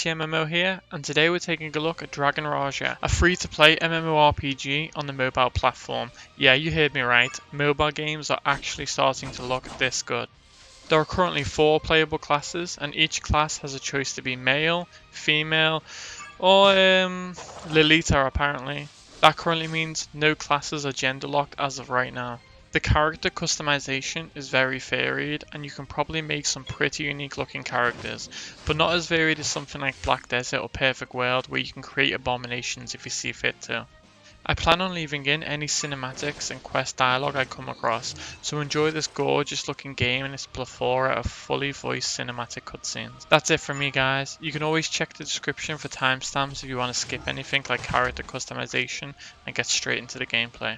MMO here, and today we're taking a look at Dragon Raja, a free-to-play MMORPG on the mobile platform. Yeah, you heard me right, mobile games are actually starting to look this good. There are currently 4 playable classes, and each class has a choice to be male, female, or Lolita apparently. That currently means no classes are gender locked as of right now. The character customization is very varied, and you can probably make some pretty unique looking characters, but not as varied as something like Black Desert or Perfect World where you can create abominations if you see fit to. I plan on leaving in any cinematics and quest dialogue I come across, so enjoy this gorgeous looking game and its plethora of fully voiced cinematic cutscenes. That's it from me guys. You can always check the description for timestamps if you want to skip anything like character customization and get straight into the gameplay.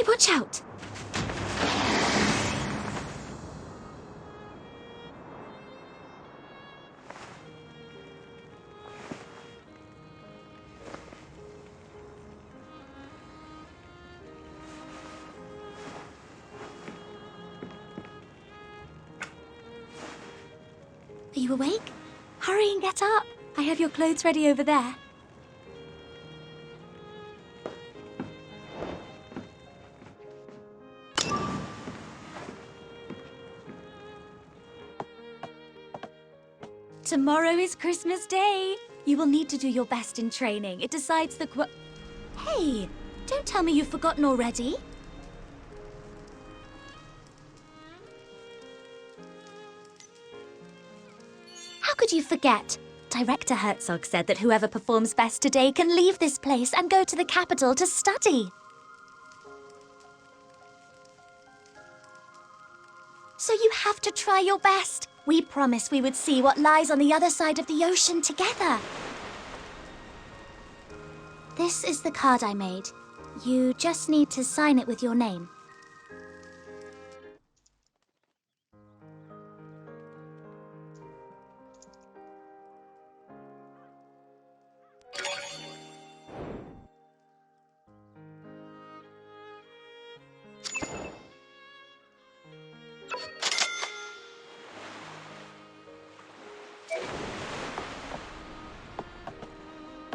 watch out! Are you awake? Hurry and get up. I have your clothes ready over there. Tomorrow is Christmas Day. You will need to do your best in training. It decides the Hey, don't tell me you've forgotten already. How could you forget? Director Herzog said that whoever performs best today can leave this place and go to the capital to study. So you have to try your best. We promised we would see what lies on the other side of the ocean together. This is the card I made. You just need to sign it with your name.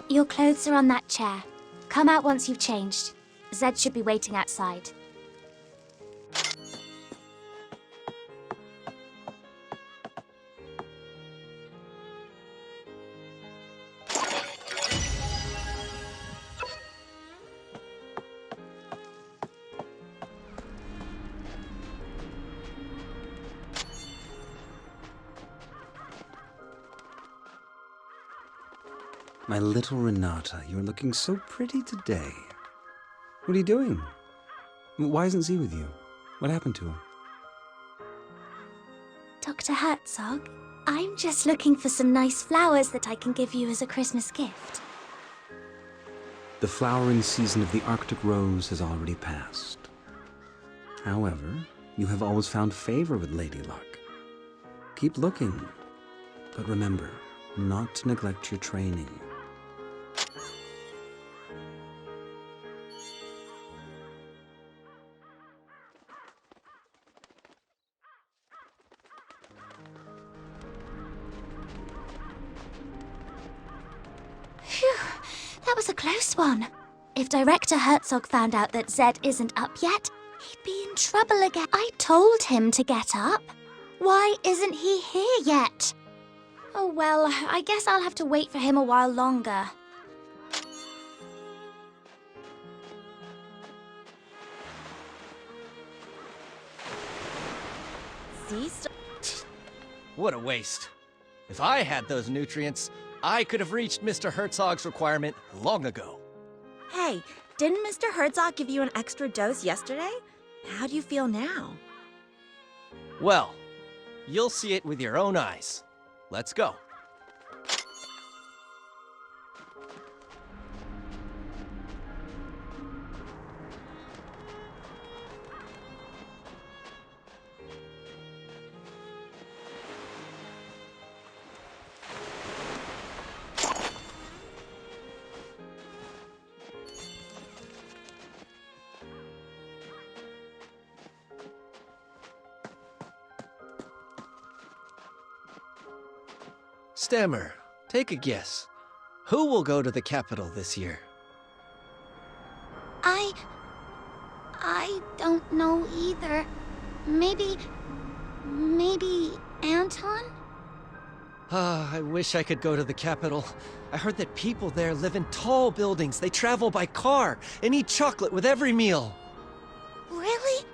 Your clothes are on that chair. Come out once you've changed. Zed should be waiting outside. My little Renata, you're looking so pretty today. What are you doing? Why isn't Z with you? What happened to her? Dr. Herzog, I'm just looking for some nice flowers that I can give you as a Christmas gift. The flowering season of the Arctic rose has already passed. However, you have always found favor with Lady Luck. Keep looking, but remember, not to neglect your training. Phew, that was a close one. If Director Herzog found out that Zed isn't up yet, he'd be in trouble again. I told him to get up. Why isn't he here yet? Oh well, I guess I'll have to wait for him a while longer. What a waste. If I had those nutrients, I could have reached Mr. Herzog's requirement long ago. Hey, didn't Mr. Herzog give you an extra dose yesterday? How do you feel now? Well, you'll see it with your own eyes. Let's go. Stammer, take a guess. Who will go to the capital this year? I don't know either. Maybe Anton? Ah, I wish I could go to the capital. I heard that people there live in tall buildings. They travel by car and eat chocolate with every meal. Really?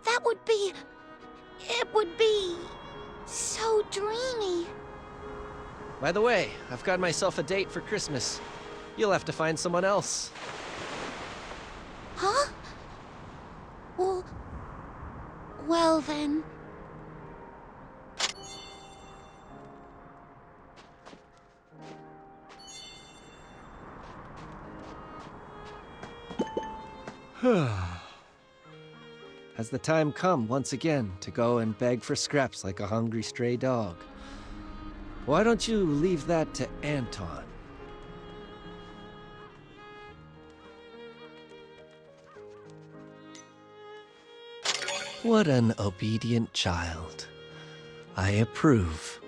It would be so dreamy. By the way, I've got myself a date for Christmas. You'll have to find someone else. Huh? Well then. Has the time come once again to go and beg for scraps like a hungry stray dog? Why don't you leave that to Anton? What an obedient child. I approve.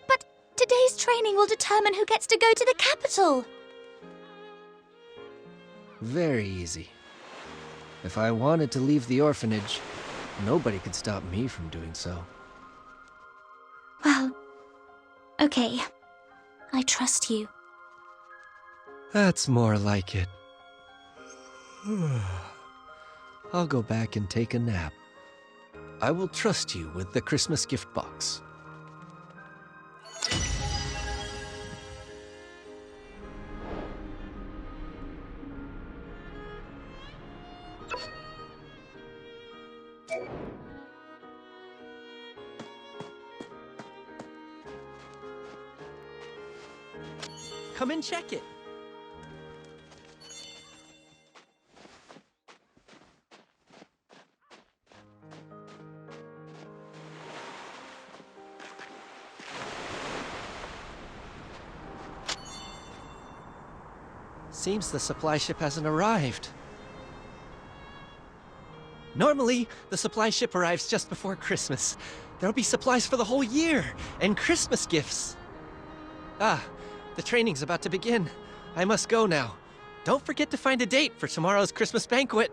But today's training will determine who gets to go to the capital. Very easy. If I wanted to leave the orphanage, nobody could stop me from doing so. Well, okay. I trust you. That's more like it. I'll go back and take a nap. I will trust you with the Christmas gift box. Come and check it. Seems the supply ship hasn't arrived. Normally, the supply ship arrives just before Christmas. There'll be supplies for the whole year, and Christmas gifts. Ah, the training's about to begin. I must go now. Don't forget to find a date for tomorrow's Christmas banquet.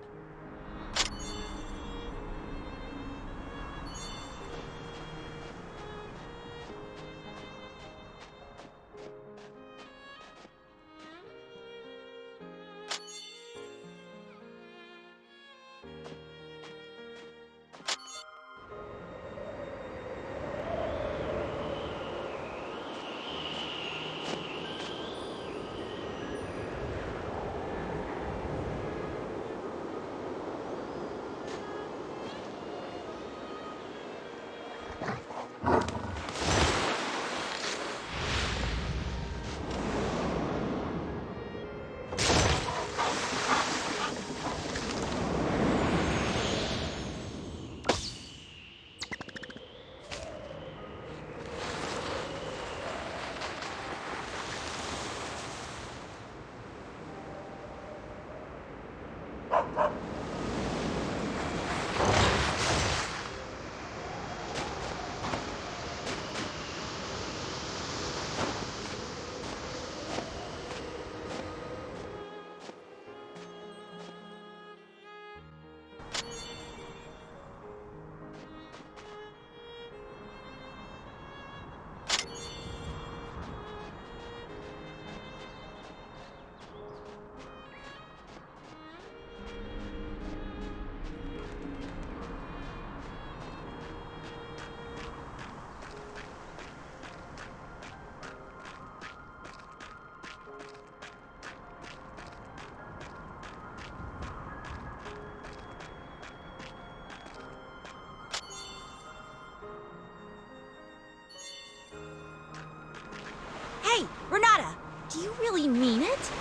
Hey, Renata, do you really mean it?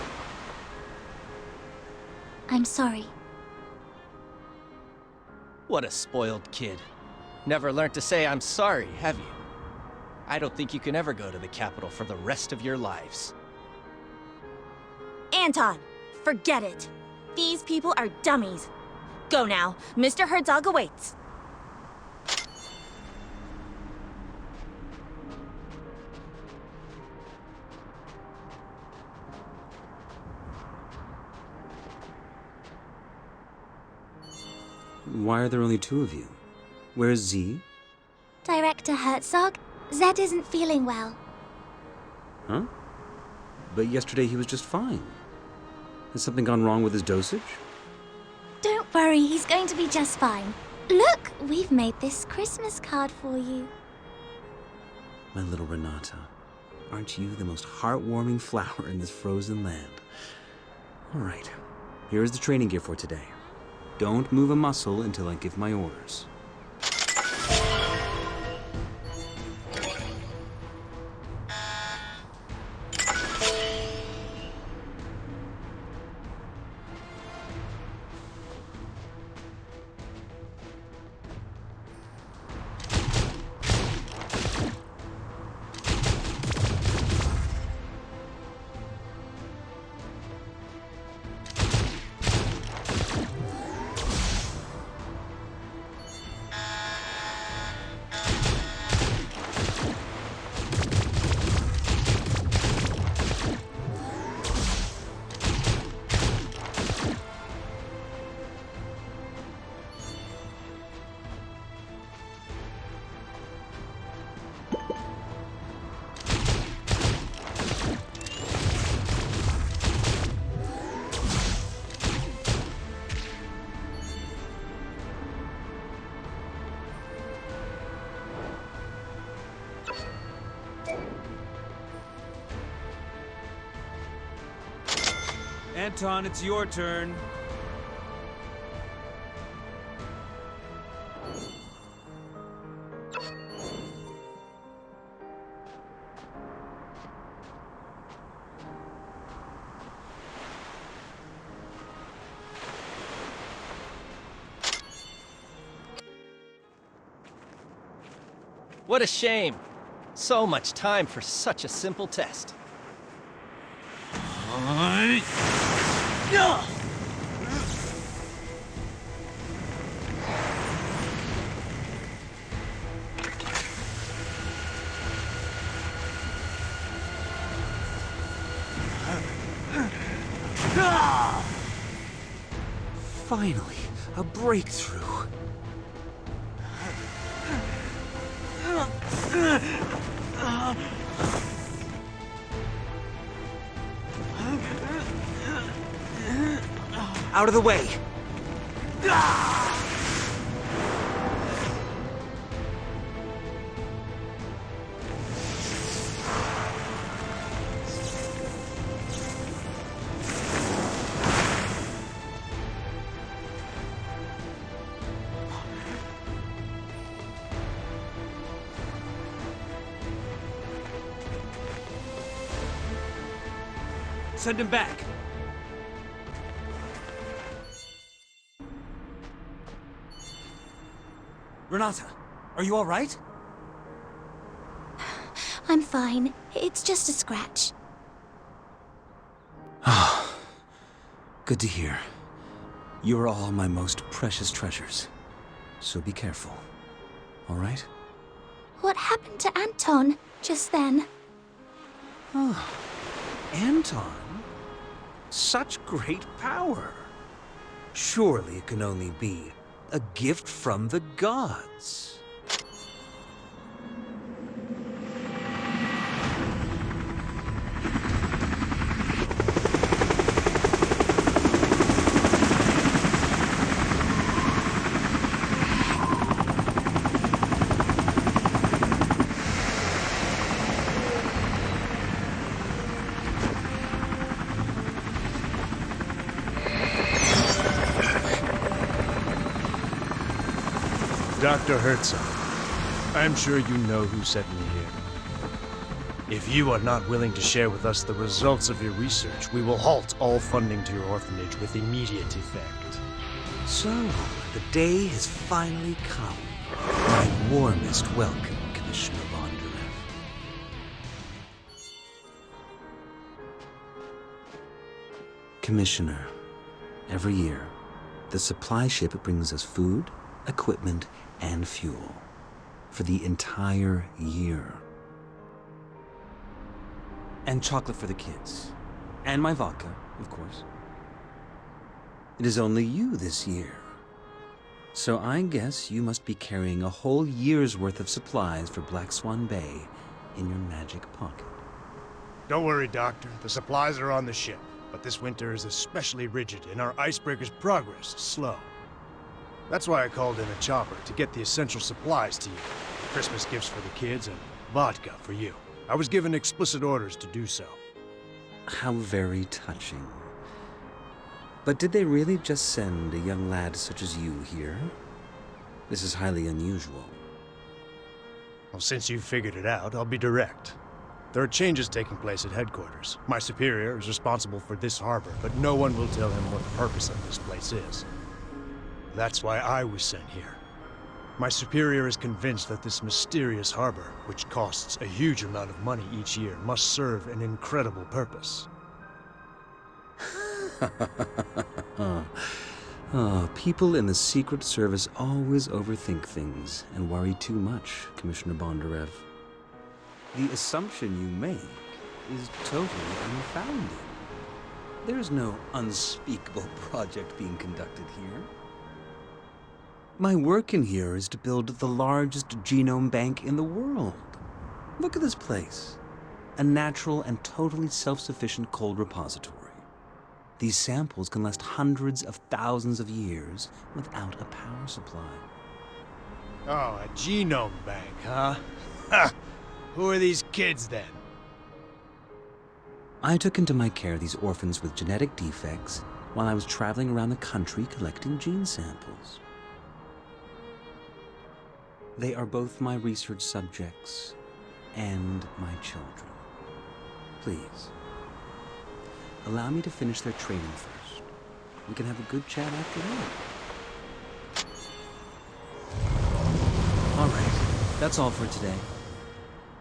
I'm sorry. What a spoiled kid. Never learned to say I'm sorry, have you? I don't think you can ever go to the capital for the rest of your lives. Anton, forget it. These people are dummies. Go now. Mr. Herzog awaits. Why are there only two of you? Where's Z? Director Herzog, Zed isn't feeling well. Huh? But yesterday he was just fine. Has something gone wrong with his dosage? Don't worry, he's going to be just fine. Look, we've made this Christmas card for you. My little Renata, aren't you the most heartwarming flower in this frozen land? All right, here is the training gear for today. Don't move a muscle until I give my orders. Anton, it's your turn. What a shame. So much time for such a simple test. Finally, a breakthrough. Out of the way! Send him back! Renata, are you all right? I'm fine. It's just a scratch. Good to hear. You are all my most precious treasures. So be careful. All right? What happened to Anton just then? Anton? Such great power. Surely it can only be a gift from the gods. Dr. Herzog, I'm sure you know who sent me here. If you are not willing to share with us the results of your research, we will halt all funding to your orphanage with immediate effect. So, the day has finally come. My warmest welcome, Commissioner Bondarev. Commissioner, every year, the supply ship brings us food, equipment, and fuel for the entire year. And chocolate for the kids. And my vodka, of course. It is only you this year. So I guess you must be carrying a whole year's worth of supplies for Black Swan Bay in your magic pocket. Don't worry, Doctor. The supplies are on the ship. But this winter is especially rigid, and our icebreaker's progress is slow. That's why I called in a chopper, to get the essential supplies to you. Christmas gifts for the kids and vodka for you. I was given explicit orders to do so. How very touching. But did they really just send a young lad such as you here? This is highly unusual. Well, since you've figured it out, I'll be direct. There are changes taking place at headquarters. My superior is responsible for this harbor, but no one will tell him what the purpose of this place is. That's why I was sent here. My superior is convinced that this mysterious harbor, which costs a huge amount of money each year, must serve an incredible purpose. People in the Secret Service always overthink things and worry too much, Commissioner Bondarev. The assumption you make is totally unfounded. There's no unspeakable project being conducted here. My work in here is to build the largest genome bank in the world. Look at this place. A natural and totally self-sufficient cold repository. These samples can last hundreds of thousands of years without a power supply. Oh, a genome bank, huh? Ha! Who are these kids, then? I took into my care these orphans with genetic defects while I was traveling around the country collecting gene samples. They are both my research subjects and my children. Please, allow me to finish their training first. We can have a good chat after that. All right, that's all for today.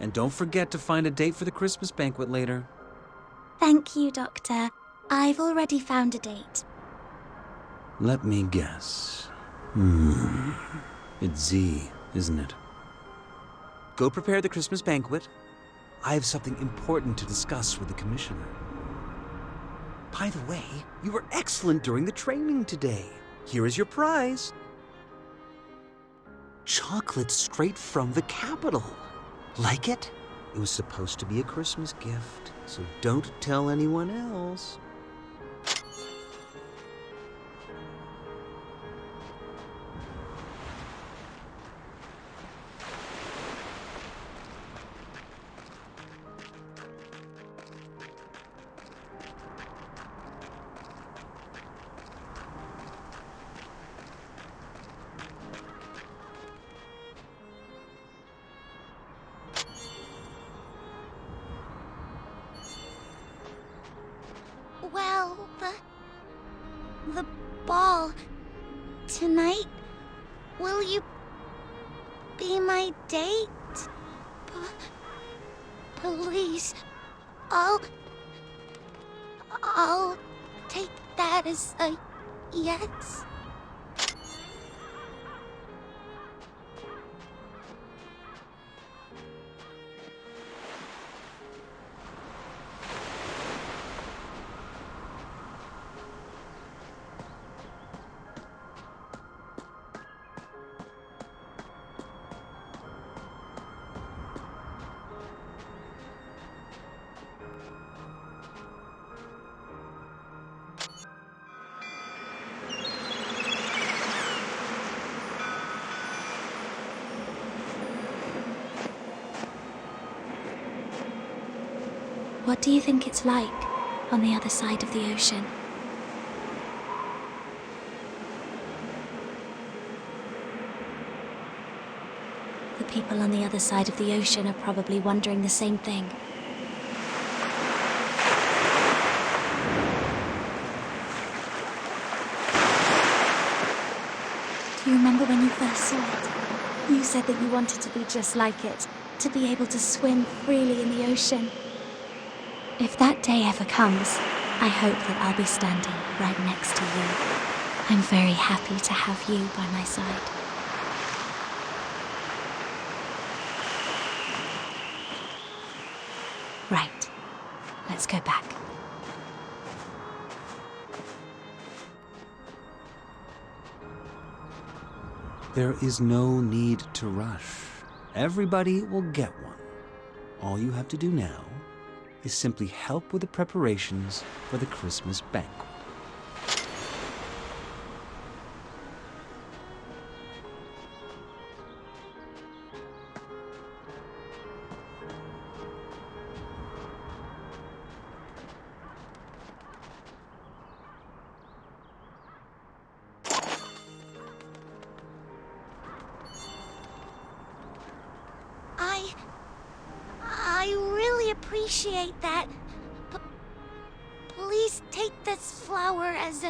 And don't forget to find a date for the Christmas banquet later. Thank you, Doctor. I've already found a date. Let me guess. It's Z, isn't it? Go prepare the Christmas banquet. I have something important to discuss with the Commissioner. By the way, you were excellent during the training today. Here is your prize. Chocolate straight from the capital. Like it? It was supposed to be a Christmas gift, so don't tell anyone else. Well, the ball tonight. Will you be my date? Please, I'll take that as a yes. What do you think it's like on the other side of the ocean? The people on the other side of the ocean are probably wondering the same thing. Do you remember when you first saw it? You said that you wanted to be just like it, to be able to swim freely in the ocean. If that day ever comes, I hope that I'll be standing right next to you. I'm very happy to have you by my side. Right. Let's go back. There is no need to rush. Everybody will get one. All you have to do now is simply help with the preparations for the Christmas banquet. I really appreciate that. Please take this flower as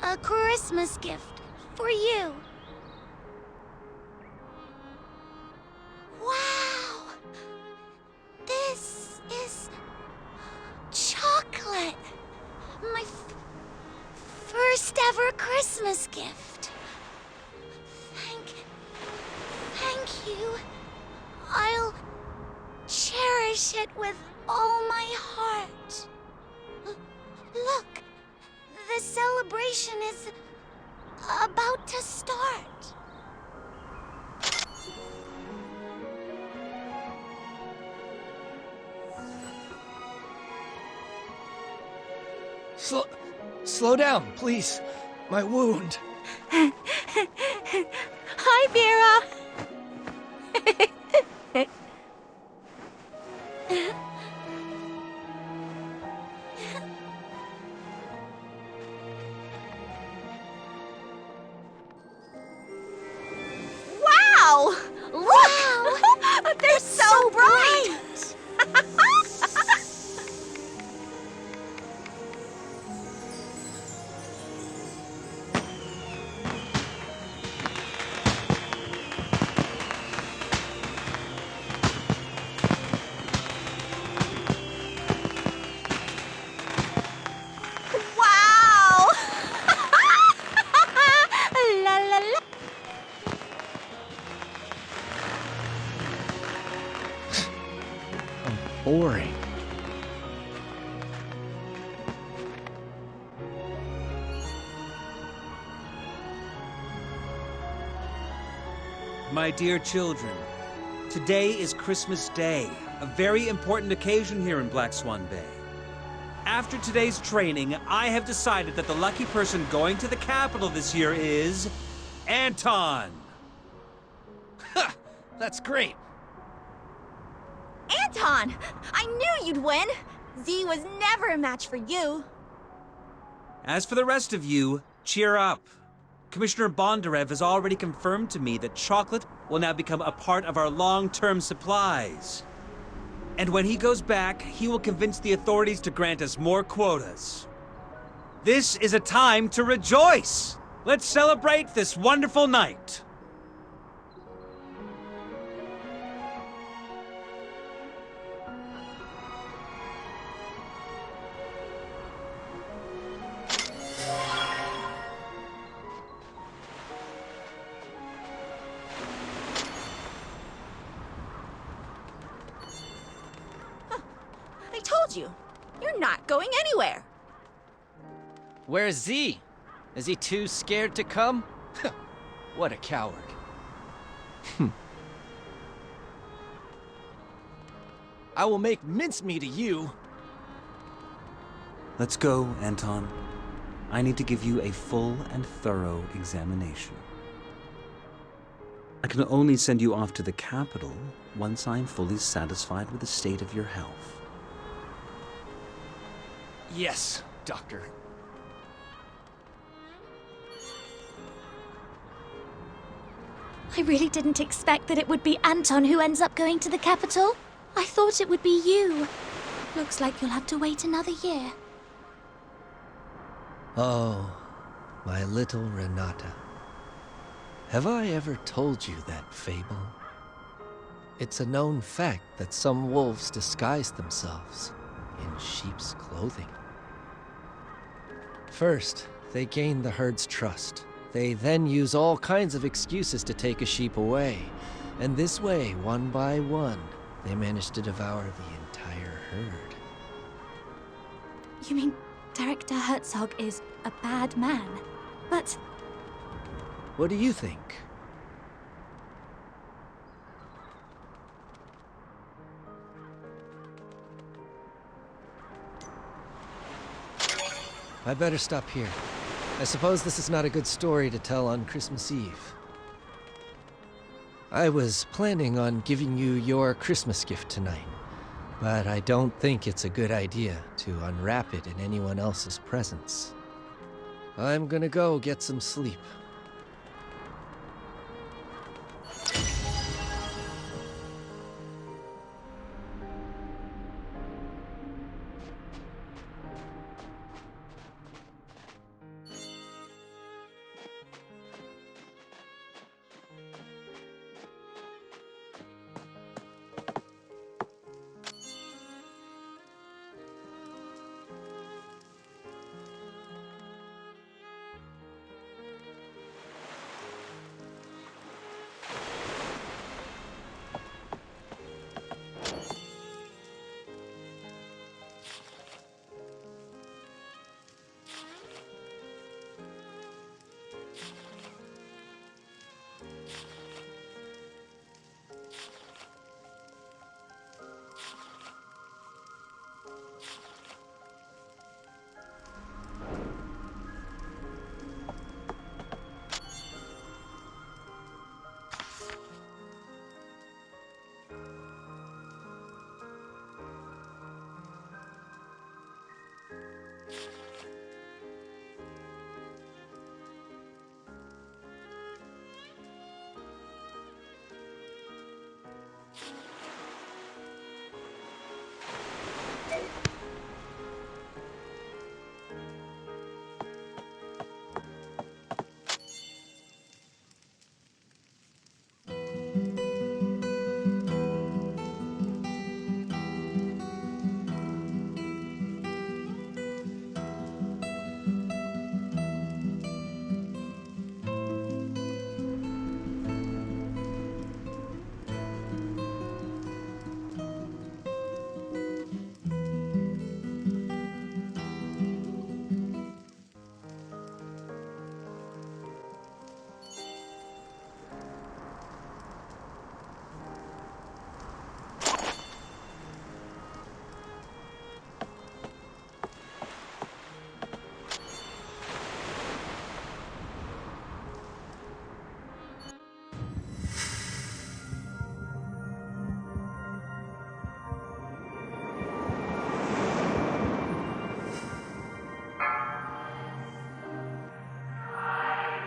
a Christmas gift for you. Wow! This is chocolate. My first ever Christmas gift. Thank you. I'll cherish it with all my heart. Look, the celebration is about to start. Slow down, please. My wound. Hi, Vera! boring. My dear children, today is Christmas Day, a very important occasion here in Black Swan Bay. After today's training, I have decided that the lucky person going to the capital this year is Anton. Ha! That's great. Anton! I knew you'd win! Z was never a match for you. As for the rest of you, cheer up. Commissioner Bondarev has already confirmed to me that chocolate will now become a part of our long-term supplies. And when he goes back, he will convince the authorities to grant us more quotas. This is a time to rejoice! Let's celebrate this wonderful night! I told you, you're not going anywhere. Where's Z? Is he too scared to come? What a coward. I will make mincemeat of you. Let's go, Anton. I need to give you a full and thorough examination. I can only send you off to the capital once I am fully satisfied with the state of your health. Yes, Doctor. I really didn't expect that it would be Anton who ends up going to the capital. I thought it would be you. Looks like you'll have to wait another year. Oh, my little Renata. Have I ever told you that fable? It's a known fact that some wolves disguise themselves in sheep's clothing. First, they gain the herd's trust. They then use all kinds of excuses to take a sheep away. And this way, one by one, they manage to devour the entire herd. You mean Director Herzog is a bad man? But What do you think? I better stop here. I suppose this is not a good story to tell on Christmas Eve. I was planning on giving you your Christmas gift tonight, but I don't think it's a good idea to unwrap it in anyone else's presence. I'm gonna go get some sleep.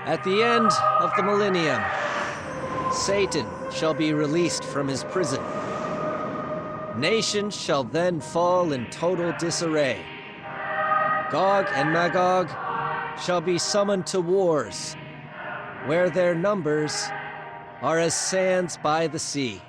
At the end of the millennium, Satan shall be released from his prison. Nations shall then fall in total disarray. Gog and Magog shall be summoned to wars, where their numbers are as sands by the sea.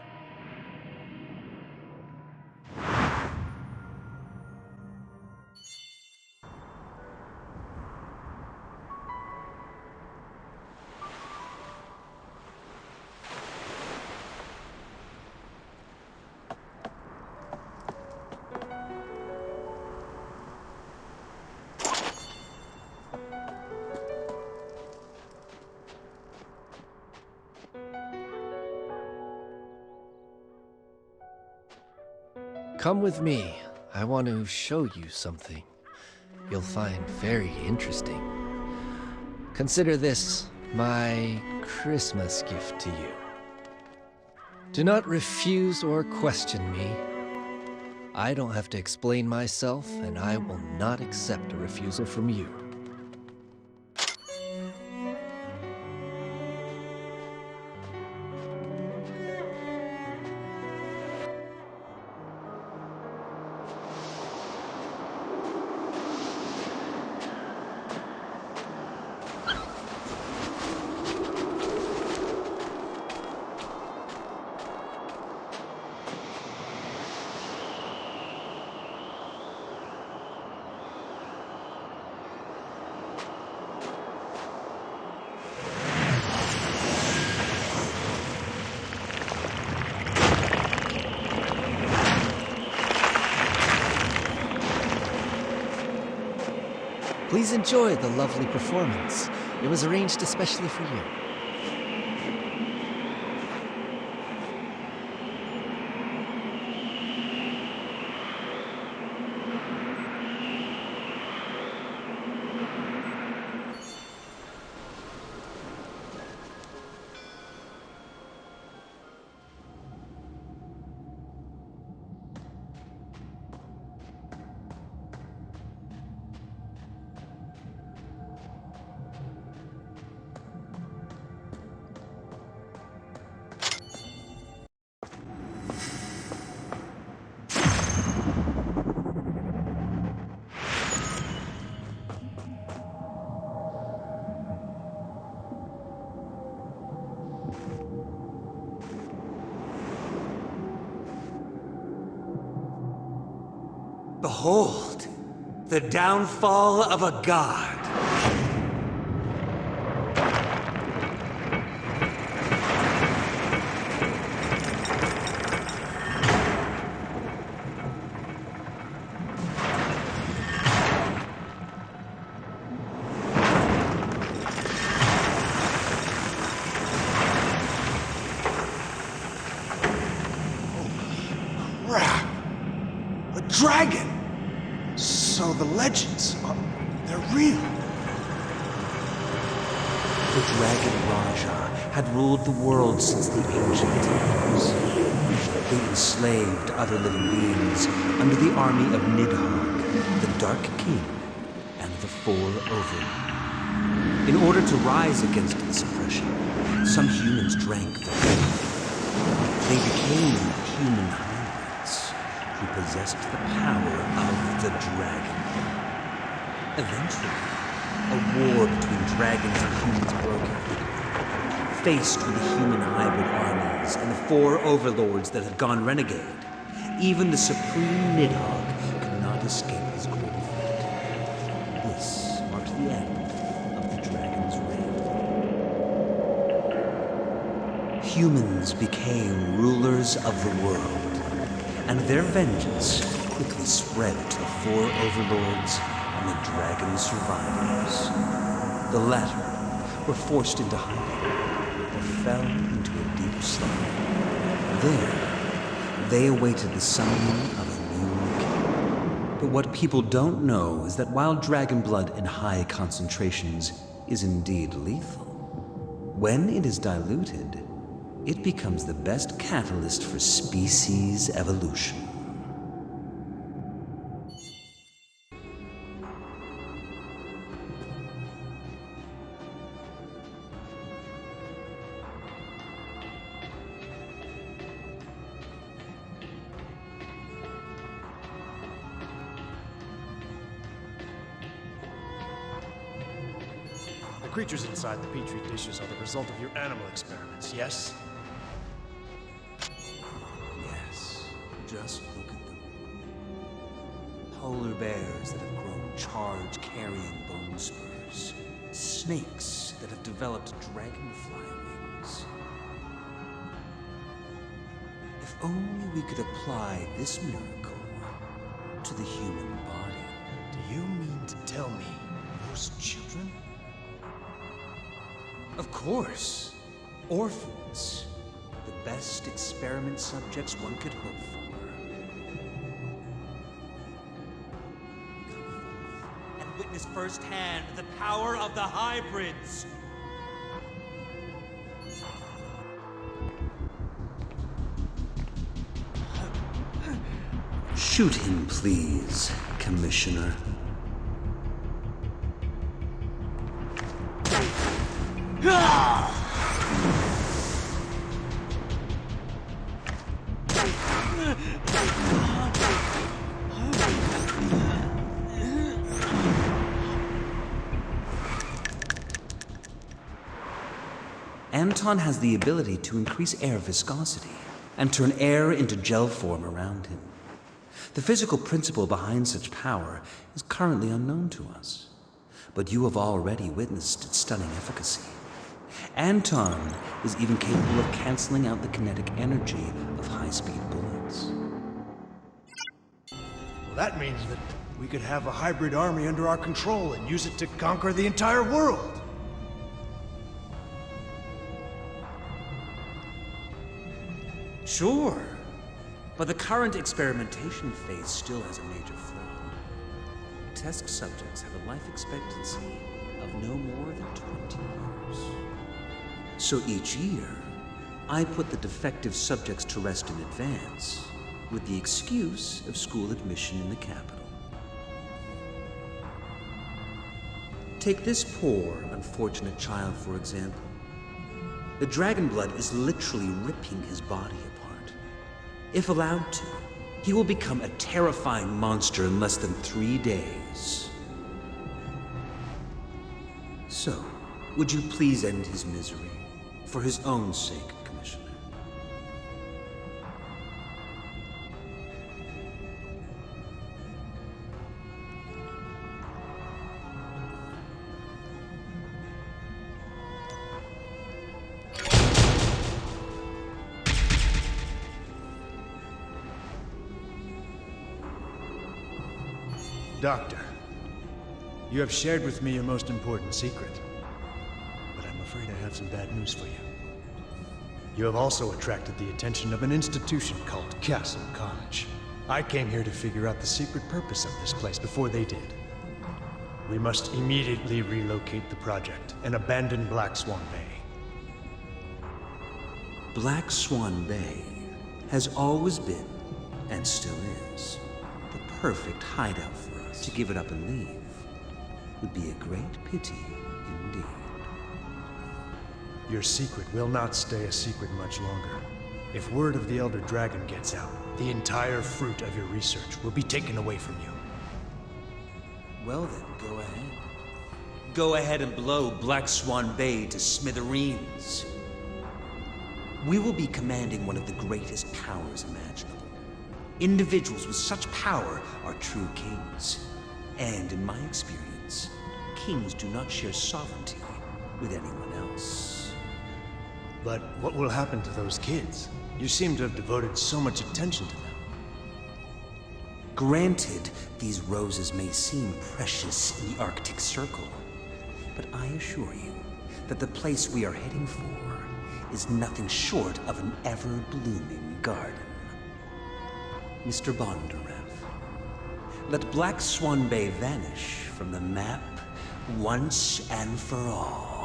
Come with me. I want to show you something you'll find very interesting. Consider this my Christmas gift to you. Do not refuse or question me. I don't have to explain myself, and I will not accept a refusal from you. Please enjoy the lovely performance. It was arranged especially for you. Behold, the downfall of a god. Crap! A dragon! So the legends, they're real. The Dragon Raja had ruled the world since the ancient times. They enslaved other living beings under the army of Nidhogg, the Dark King, and the Four Overlords. In order to rise against this oppression, some humans drank the blood. They became human hybrids who possessed the power of the dragon. Eventually, a war between dragons and humans broke out. Faced with the human hybrid armies and the Four Overlords that had gone renegade, even the supreme Nidhogg could not escape his cruel fate. This marked the end of the dragon's reign. Humans became rulers of the world, and their vengeance quickly spread to the Four Overlords and the dragon's survivors. The latter were forced into hiding or fell into a deep slumber. There, they awaited the summoning of a new king. But what people don't know is that while dragon blood in high concentrations is indeed lethal, when it is diluted, it becomes the best catalyst for species evolution. creatures inside the petri dishes are the result of your animal experiments, yes? Yes, just look at them. Polar bears that have grown charge-carrying bone spurs. Snakes that have developed dragonfly wings. If only we could apply this miracle to the human body. Do you mean to tell me those children? Of course. Orphans. The best experiment subjects one could hope for. And witness firsthand the power of the hybrids. Shoot him, please, Commissioner. Anton has the ability to increase air viscosity and turn air into gel form around him. The physical principle behind such power is currently unknown to us, but you have already witnessed its stunning efficacy. Anton is even capable of canceling out the kinetic energy of high-speed bullets. Well, that means that we could have a hybrid army under our control and use it to conquer the entire world. Sure, but the current experimentation phase still has a major flaw. Test subjects have a life expectancy of no more than 20 years. So each year, I put the defective subjects to rest in advance, with the excuse of school admission in the capital. Take this poor, unfortunate child, for example. The dragon blood is literally ripping his body apart. If allowed to, he will become a terrifying monster in less than 3 days. So, would you please end his misery? For his own sake, Commissioner. Doctor, you have shared with me your most important secret, but I'm afraid I have some bad news for you. You have also attracted the attention of an institution called Castle College. I came here to figure out the secret purpose of this place before they did. We must immediately relocate the project and abandon Black Swan Bay. Black Swan Bay has always been, and still is, the perfect hideout for us. To give it up and leave would be a great pity indeed. Your secret will not stay a secret much longer. If word of the Elder Dragon gets out, the entire fruit of your research will be taken away from you. Well then, go ahead. Go ahead and blow Black Swan Bay to smithereens. We will be commanding one of the greatest powers imaginable. Individuals with such power are true kings. And in my experience, kings do not share sovereignty with anyone else. But what will happen to those kids? You seem to have devoted so much attention to them. Granted, these roses may seem precious in the Arctic Circle, but I assure you that the place we are heading for is nothing short of an ever-blooming garden. Mr. Bondarev, let Black Swan Bay vanish from the map once and for all.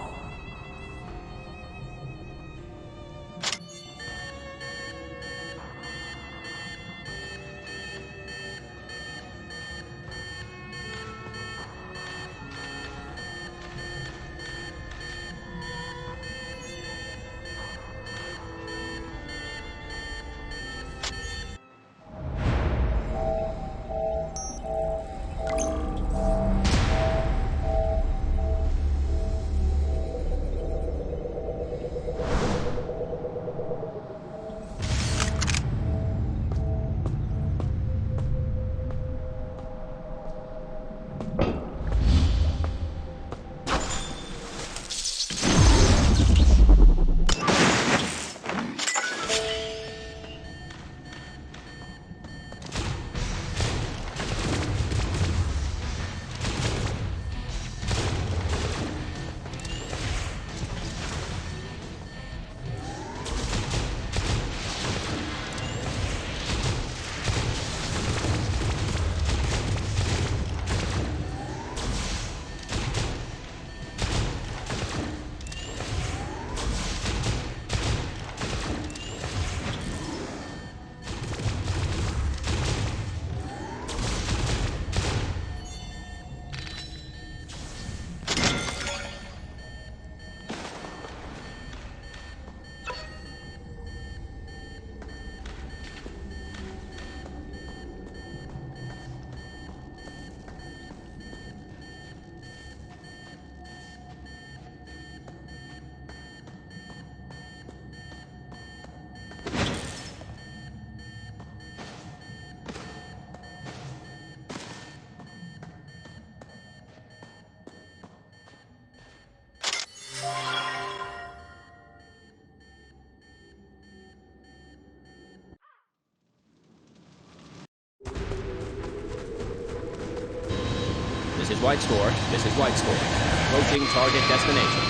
This is White Store. This is White Store. Approaching target destination.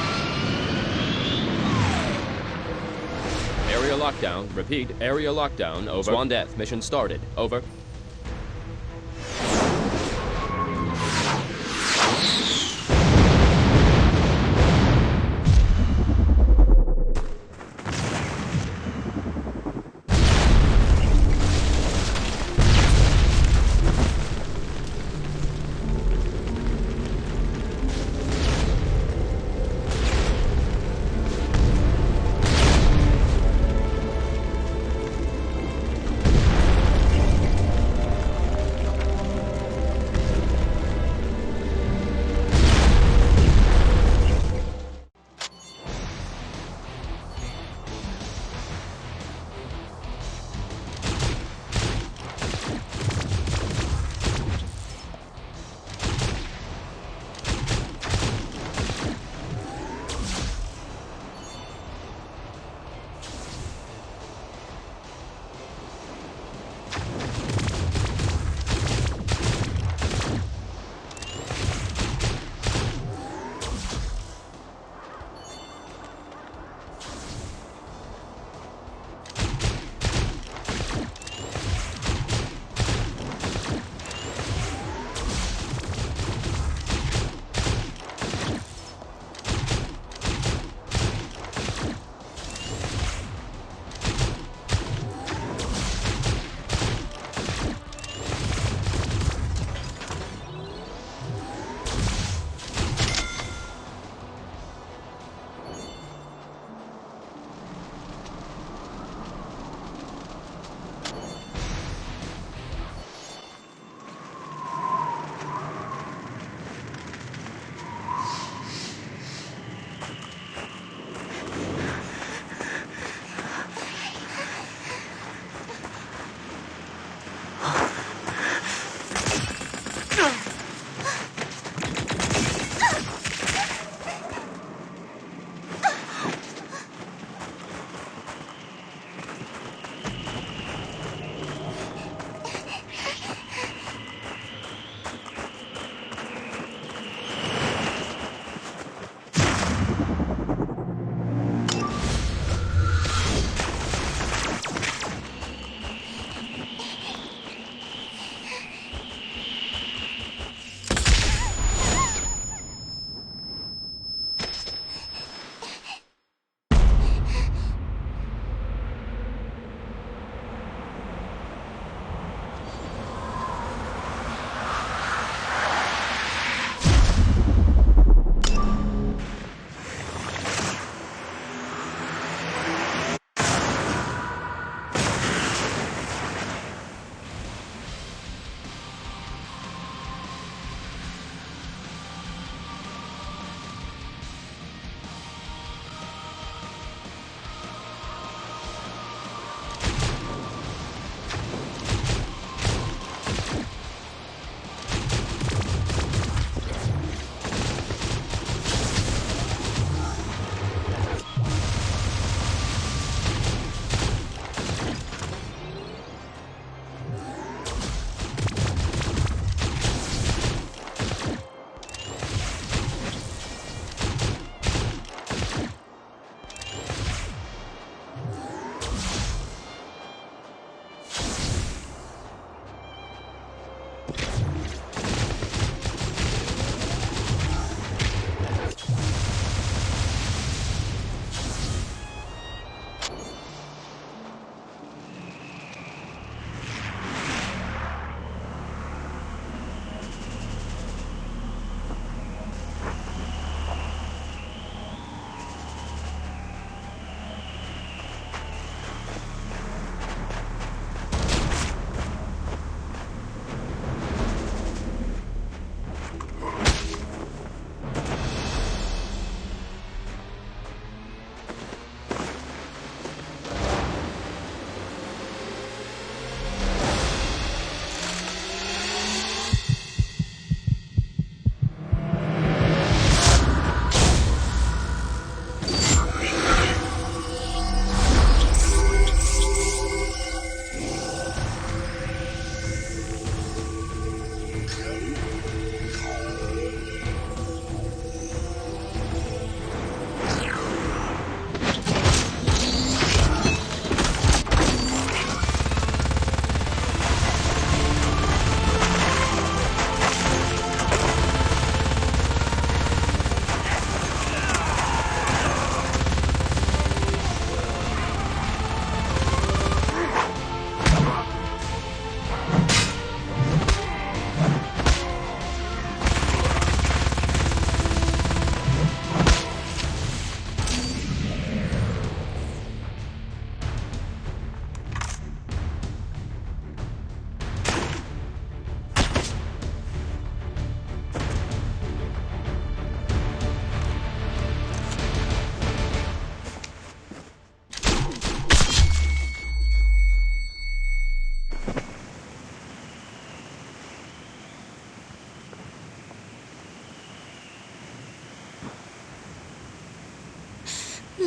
Area lockdown. Repeat, area lockdown. Over. Swan Death. Mission started. Over.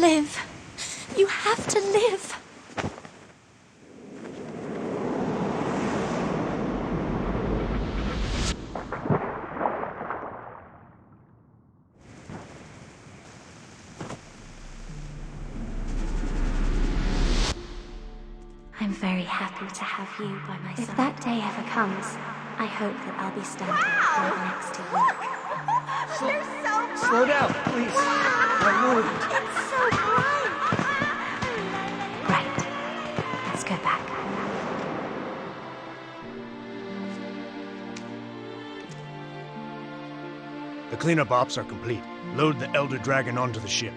live. You have to live. I'm very happy to have you by my side. If that day ever comes, I hope that I'll be standing right next to you. They're so bright! Slow down, please. I'm moved. It's so bright! Right. Let's go back. The cleanup ops are complete. Load the Elder Dragon onto the ship.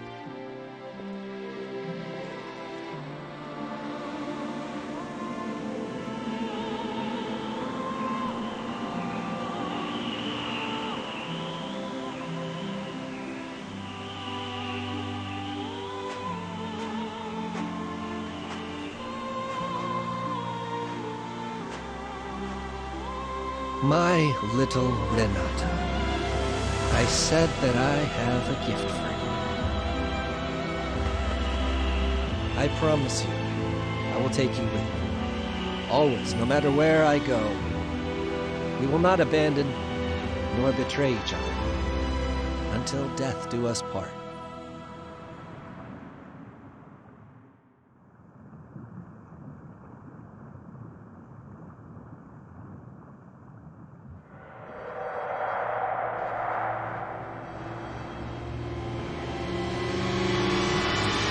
My little Renata, I said that I have a gift for you. I promise you, I will take you with me. Always, no matter where I go. We will not abandon nor betray each other until death do us part.